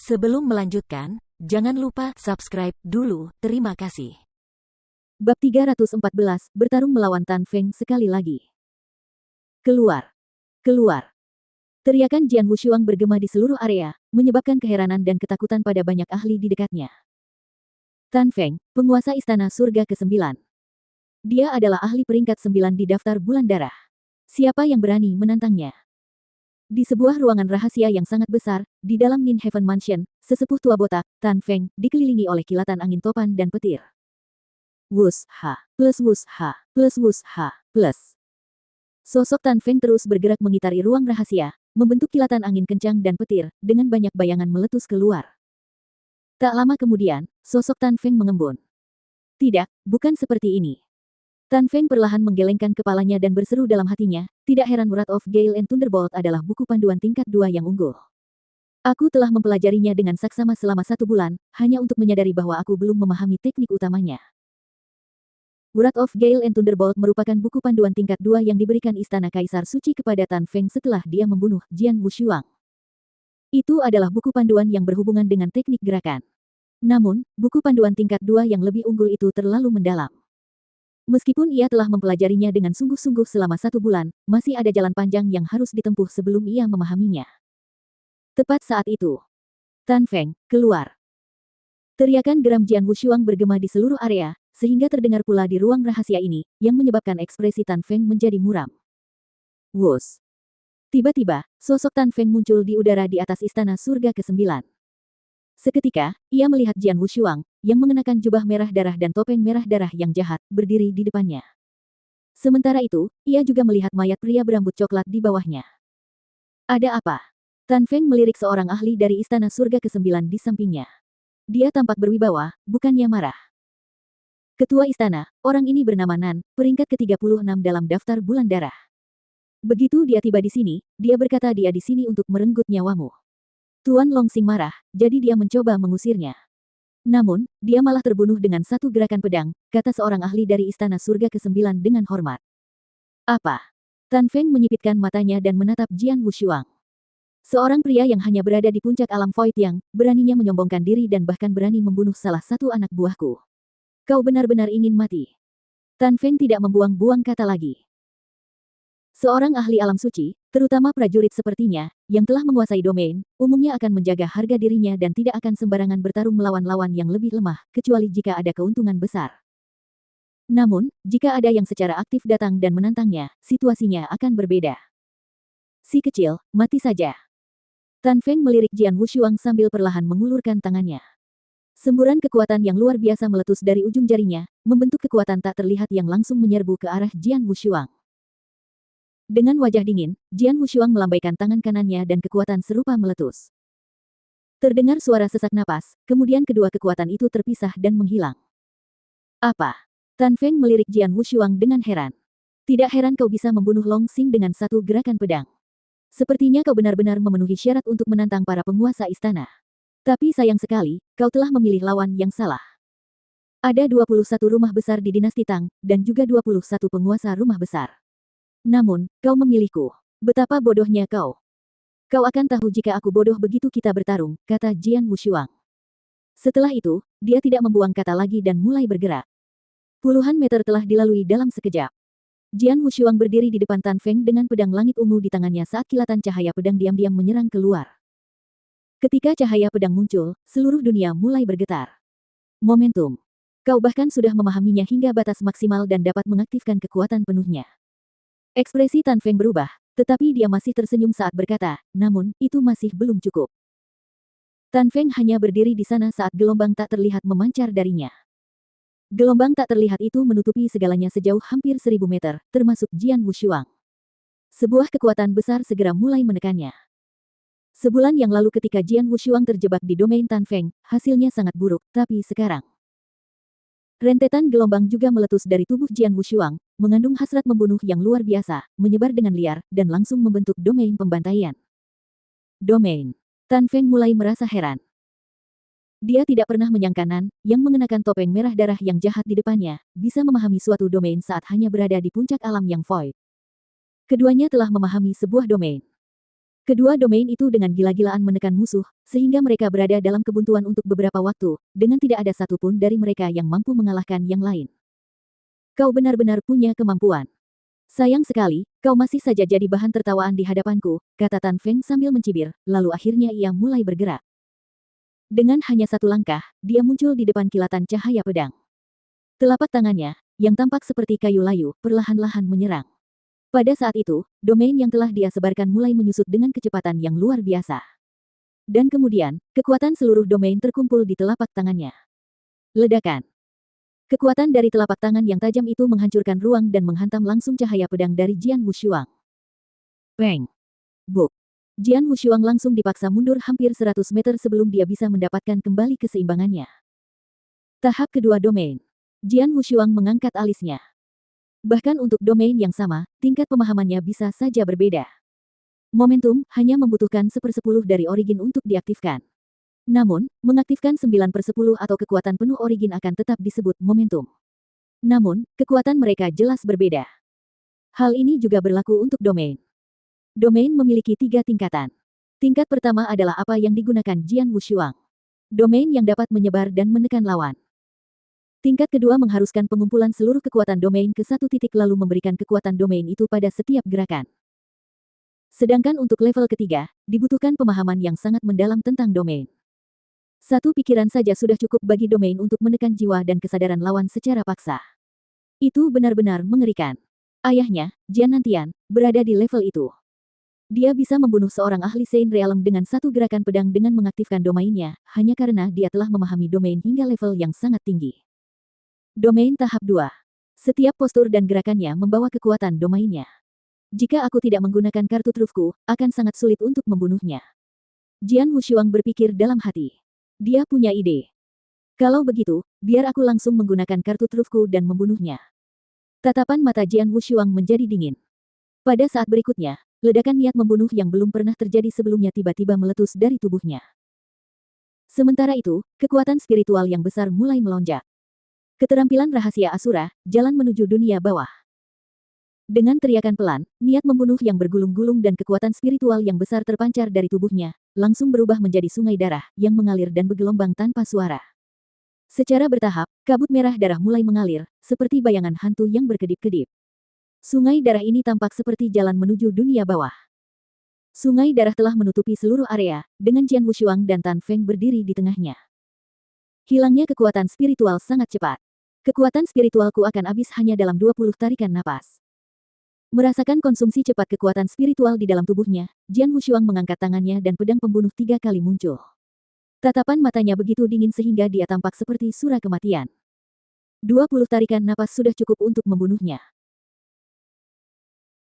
Sebelum melanjutkan, jangan lupa subscribe dulu, terima kasih. Bab 314, bertarung melawan Tan Feng sekali lagi. Keluar! Keluar! Teriakan Jian Wushuang bergema di seluruh area, menyebabkan keheranan dan ketakutan pada banyak ahli di dekatnya. Tan Feng, penguasa Istana Surga ke-9. Dia adalah ahli peringkat 9 di daftar bulan darah. Siapa yang berani menantangnya? Di sebuah ruangan rahasia yang sangat besar, di dalam Nin Heaven Mansion, sesepuh tua botak, Tan Feng, dikelilingi oleh kilatan angin topan dan petir. Wus ha, plus wus ha, plus wus ha, plus. Sosok Tan Feng terus bergerak mengitari ruang rahasia, membentuk kilatan angin kencang dan petir, dengan banyak bayangan meletus keluar. Tak lama kemudian, sosok Tan Feng mengembun. Tidak, bukan seperti ini. Tan Feng perlahan menggelengkan kepalanya dan berseru dalam hatinya, tidak heran Wrath of Gale and Thunderbolt adalah buku panduan tingkat 2 yang unggul. Aku telah mempelajarinya dengan saksama selama 1 bulan, hanya untuk menyadari bahwa aku belum memahami teknik utamanya. Wrath of Gale and Thunderbolt merupakan buku panduan tingkat 2 yang diberikan Istana Kaisar Suci kepada Tan Feng setelah dia membunuh Jian Wushuang. Itu adalah buku panduan yang berhubungan dengan teknik gerakan. Namun, buku panduan tingkat 2 yang lebih unggul itu terlalu mendalam. Meskipun ia telah mempelajarinya dengan sungguh-sungguh selama 1 bulan, masih ada jalan panjang yang harus ditempuh sebelum ia memahaminya. Tepat saat itu, Tan Feng, keluar. Teriakan geram Jian Wushuang bergema di seluruh area, sehingga terdengar pula di ruang rahasia ini, yang menyebabkan ekspresi Tan Feng menjadi muram. Wus. Tiba-tiba, sosok Tan Feng muncul di udara di atas Istana Surga ke-9. Seketika, ia melihat Jian Wushuang, yang mengenakan jubah merah darah dan topeng merah darah yang jahat, berdiri di depannya. Sementara itu, ia juga melihat mayat pria berambut coklat di bawahnya. Ada apa? Tan Feng melirik seorang ahli dari Istana Surga ke-9 di sampingnya. Dia tampak berwibawa, bukannya marah. Ketua Istana, orang ini bernama Nan, peringkat ke-36 dalam daftar bulan darah. Begitu dia tiba di sini, dia berkata dia di sini untuk merenggut nyawamu. Tuan Longsing marah, jadi dia mencoba mengusirnya. Namun, dia malah terbunuh dengan satu gerakan pedang, kata seorang ahli dari Istana Surga ke-9 dengan hormat. Apa? Tan Feng menyipitkan matanya dan menatap Jian Wushuang. Seorang pria yang hanya berada di puncak alam Void yang beraninya menyombongkan diri dan bahkan berani membunuh salah satu anak buahku. Kau benar-benar ingin mati. Tan Feng tidak membuang-buang kata lagi. Seorang ahli alam suci, terutama prajurit sepertinya, yang telah menguasai domain, umumnya akan menjaga harga dirinya dan tidak akan sembarangan bertarung melawan lawan yang lebih lemah, kecuali jika ada keuntungan besar. Namun, jika ada yang secara aktif datang dan menantangnya, situasinya akan berbeda. Si kecil, mati saja. Tan Feng melirik Jian Wushuang sambil perlahan mengulurkan tangannya. Semburan kekuatan yang luar biasa meletus dari ujung jarinya, membentuk kekuatan tak terlihat yang langsung menyerbu ke arah Jian Wushuang. Dengan wajah dingin, Jian Wushuang melambaikan tangan kanannya dan kekuatan serupa meletus. Terdengar suara sesak napas, kemudian kedua kekuatan itu terpisah dan menghilang. Apa? Tan Feng melirik Jian Wushuang dengan heran. Tidak heran kau bisa membunuh Long Xing dengan satu gerakan pedang. Sepertinya kau benar-benar memenuhi syarat untuk menantang para penguasa istana. Tapi sayang sekali, kau telah memilih lawan yang salah. Ada 21 rumah besar di dinasti Tang, dan juga 21 penguasa rumah besar. Namun, kau memilihku. Betapa bodohnya kau. Kau akan tahu jika aku bodoh begitu kita bertarung, kata Jian Wushuang. Setelah itu, dia tidak membuang kata lagi dan mulai bergerak. Puluhan meter telah dilalui dalam sekejap. Jian Wushuang berdiri di depan Tan Feng dengan pedang langit ungu di tangannya saat kilatan cahaya pedang diam-diam menyerang keluar. Ketika cahaya pedang muncul, seluruh dunia mulai bergetar. Momentum. Kau bahkan sudah memahaminya hingga batas maksimal dan dapat mengaktifkan kekuatan penuhnya. Ekspresi Tan Feng berubah, tetapi dia masih tersenyum saat berkata, namun, itu masih belum cukup. Tan Feng hanya berdiri di sana saat gelombang tak terlihat memancar darinya. Gelombang tak terlihat itu menutupi segalanya sejauh hampir 1000 meter, termasuk Jian Wushuang. Sebuah kekuatan besar segera mulai menekannya. Sebulan yang lalu ketika Jian Wushuang terjebak di domain Tan Feng, hasilnya sangat buruk, tapi sekarang. Rentetan gelombang juga meletus dari tubuh Jian Wushuang, mengandung hasrat membunuh yang luar biasa, menyebar dengan liar, dan langsung membentuk domain pembantaian. Domain. Tan Feng mulai merasa heran. Dia tidak pernah menyangka Nan, yang mengenakan topeng merah darah yang jahat di depannya, bisa memahami suatu domain saat hanya berada di puncak alam yang void. Keduanya telah memahami sebuah domain. Kedua domain itu dengan gila-gilaan menekan musuh, sehingga mereka berada dalam kebuntuan untuk beberapa waktu, dengan tidak ada satupun dari mereka yang mampu mengalahkan yang lain. Kau benar-benar punya kemampuan. Sayang sekali, kau masih saja jadi bahan tertawaan di hadapanku, kata Tan Feng sambil mencibir, lalu akhirnya ia mulai bergerak. Dengan hanya satu langkah, dia muncul di depan kilatan cahaya pedang. Telapak tangannya, yang tampak seperti kayu layu, perlahan-lahan menyerang. Pada saat itu, domain yang telah dia sebarkan mulai menyusut dengan kecepatan yang luar biasa. Dan kemudian, kekuatan seluruh domain terkumpul di telapak tangannya. Ledakan. Kekuatan dari telapak tangan yang tajam itu menghancurkan ruang dan menghantam langsung cahaya pedang dari Jian Wushuang. Peng. Buk. Jian Wushuang langsung dipaksa mundur hampir 100 meter sebelum dia bisa mendapatkan kembali keseimbangannya. Tahap kedua domain. Jian Wushuang mengangkat alisnya. Bahkan untuk domain yang sama, tingkat pemahamannya bisa saja berbeda. Momentum hanya membutuhkan 1/10 dari origin untuk diaktifkan. Namun, mengaktifkan 9/10 atau kekuatan penuh origin akan tetap disebut momentum. Namun, kekuatan mereka jelas berbeda. Hal ini juga berlaku untuk domain. Domain memiliki 3 tingkatan. Tingkat pertama adalah apa yang digunakan Jian Wushuang. Domain yang dapat menyebar dan menekan lawan. Tingkat kedua mengharuskan pengumpulan seluruh kekuatan domain ke satu titik lalu memberikan kekuatan domain itu pada setiap gerakan. Sedangkan untuk level ketiga, dibutuhkan pemahaman yang sangat mendalam tentang domain. Satu pikiran saja sudah cukup bagi domain untuk menekan jiwa dan kesadaran lawan secara paksa. Itu benar-benar mengerikan. Ayahnya, Jian Nantian, berada di level itu. Dia bisa membunuh seorang ahli Sein Realm dengan satu gerakan pedang dengan mengaktifkan domainnya, hanya karena dia telah memahami domain hingga level yang sangat tinggi. Domain tahap 2. Setiap postur dan gerakannya membawa kekuatan domainnya. Jika aku tidak menggunakan kartu trufku, akan sangat sulit untuk membunuhnya. Jian Wushuang berpikir dalam hati. Dia punya ide. Kalau begitu, biar aku langsung menggunakan kartu trufku dan membunuhnya. Tatapan mata Jian Wushuang menjadi dingin. Pada saat berikutnya, ledakan niat membunuh yang belum pernah terjadi sebelumnya tiba-tiba meletus dari tubuhnya. Sementara itu, kekuatan spiritual yang besar mulai melonjak. Keterampilan rahasia Asura, jalan menuju dunia bawah. Dengan teriakan pelan, niat membunuh yang bergulung-gulung dan kekuatan spiritual yang besar terpancar dari tubuhnya, langsung berubah menjadi sungai darah yang mengalir dan bergelombang tanpa suara. Secara bertahap, kabut merah darah mulai mengalir, seperti bayangan hantu yang berkedip-kedip. Sungai darah ini tampak seperti jalan menuju dunia bawah. Sungai darah telah menutupi seluruh area, dengan Jian Wushuang dan Tan Feng berdiri di tengahnya. Hilangnya kekuatan spiritual sangat cepat. Kekuatan spiritualku akan habis hanya dalam 20 tarikan napas. Merasakan konsumsi cepat kekuatan spiritual di dalam tubuhnya, Jian Wushuang mengangkat tangannya dan pedang pembunuh 3 kali muncul. Tatapan matanya begitu dingin sehingga dia tampak seperti surah kematian. 20 tarikan napas sudah cukup untuk membunuhnya.